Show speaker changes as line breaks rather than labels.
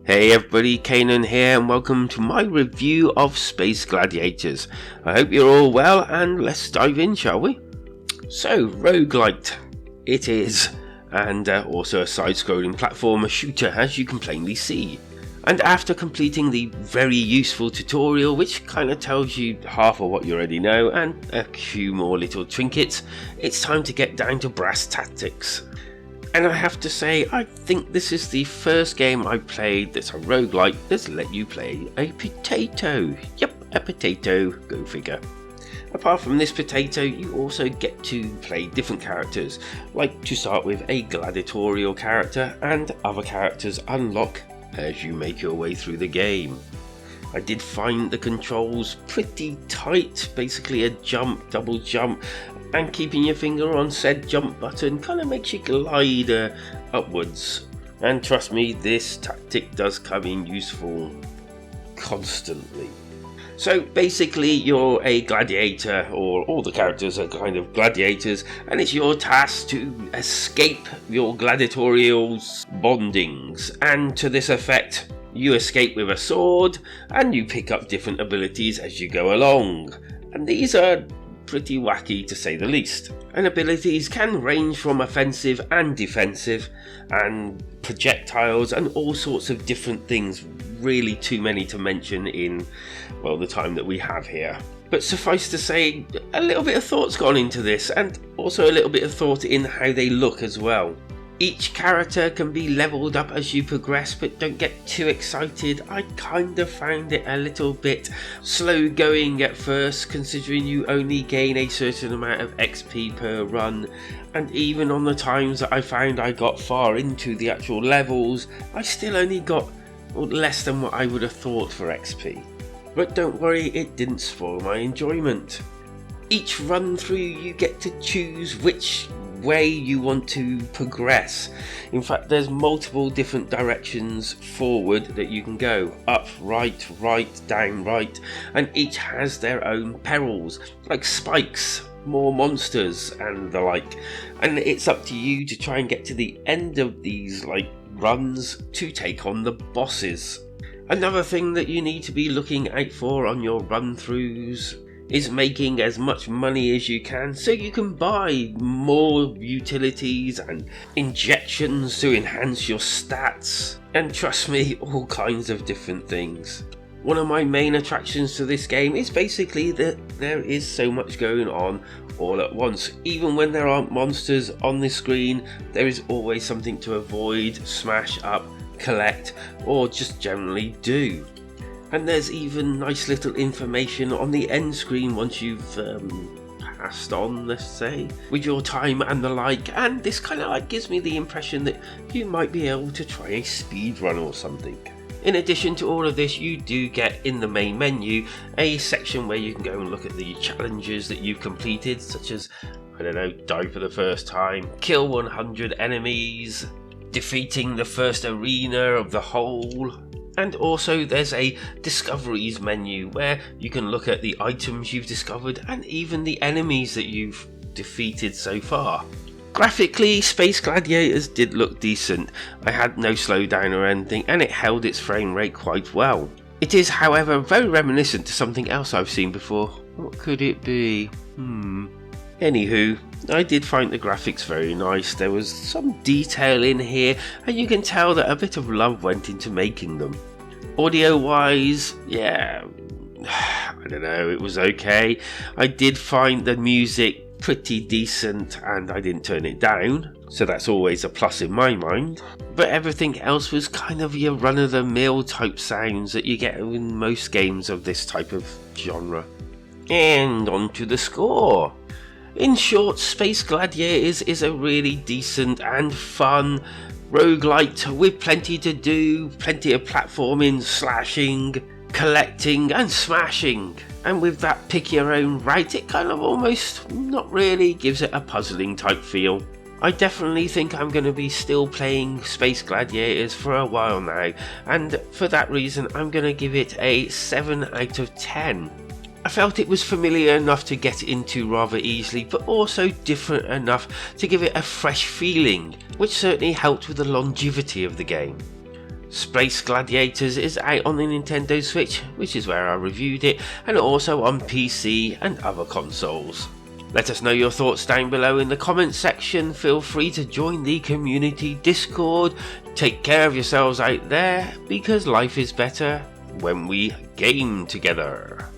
Hey everybody, Kanan here and welcome to my review of Space Gladiators. I hope you're all well and let's dive in, shall we? So, roguelite it is, and also a side-scrolling platformer shooter as you can plainly see. And after completing the very useful tutorial, which kind of tells you half of what you already know and a few more little trinkets, it's time to get down to brass tactics. And I have to say, I think this is the first game I played that's a roguelike that's let you play a potato. Yep, a potato, go figure. Apart from this potato, you also get to play different characters, like to start with a gladiatorial character, and other characters unlock as you make your way through the game. I did find the controls pretty tight, basically a jump, double jump, and keeping your finger on said jump button kind of makes you glide upwards. And trust me, this tactic does come in useful constantly. So basically you're a gladiator, or all the characters are kind of gladiators, and it's your task to escape your gladiatorial bondings. And to this effect, you escape with a sword, and you pick up different abilities as you go along. And these are pretty wacky to say the least. And abilities can range from offensive and defensive, and projectiles and all sorts of different things, really too many to mention in, well, the time that we have here. But suffice to say, a little bit of thought's gone into this, and also a little bit of thought in how they look as well. Each character can be leveled up as you progress, but don't get too excited. I kind of found it a little bit slow going at first, considering you only gain a certain amount of XP per run, and even on the times that I found I got far into the actual levels, I still only got less than what I would have thought for XP. But don't worry, it didn't spoil my enjoyment. Each run through you get to choose which way you want to progress. In fact, there's multiple different directions forward that you can go. Up, right, down, right, and each has their own perils, like spikes, more monsters and the like. And it's up to you to try and get to the end of these runs to take on the bosses. Another thing that you need to be looking out for on your run throughs is making as much money as you can so you can buy more utilities and injections to enhance your stats, and trust me, all kinds of different things. One of my main attractions to this game is basically that there is so much going on all at once. Even when there aren't monsters on the screen, there is always something to avoid, smash up, collect, or just generally do. And there's even nice little information on the end screen once you've passed on, let's say, with your time and the like, and this kind of gives me the impression that you might be able to try a speed run or something. In addition to all of this, you do get in the main menu a section where you can go and look at the challenges that you've completed, such as, I don't know, die for the first time, kill 100 enemies, defeating the first arena of the whole. And also there's a discoveries menu where you can look at the items you've discovered and even the enemies that you've defeated so far. Graphically, Space Gladiators did look decent. I had no slowdown or anything, and it held its frame rate quite well. It is, however, very reminiscent to something else I've seen before. What could it be? Anywho, I did find the graphics very nice. There was some detail in here, and you can tell that a bit of love went into making them. Audio wise, yeah, I don't know, it was okay. I did find the music pretty decent and I didn't turn it down, so that's always a plus in my mind. But everything else was kind of your run-of-the-mill type sounds that you get in most games of this type of genre. And on to the score. In short, Space Gladiators is a really decent and fun roguelite with plenty to do, plenty of platforming, slashing, collecting and smashing. And with that pick your own route, it kind of almost, not really, gives it a puzzling type feel. I definitely think I'm going to be still playing Space Gladiators for a while now, and for that reason I'm going to give it a 7 out of 10. I felt it was familiar enough to get into rather easily, but also different enough to give it a fresh feeling, which certainly helped with the longevity of the game. Space Gladiators is out on the Nintendo Switch, which is where I reviewed it, and also on PC and other consoles. Let us know your thoughts down below in the comments section. Feel free to join the community Discord. Take care of yourselves out there, because life is better when we game together.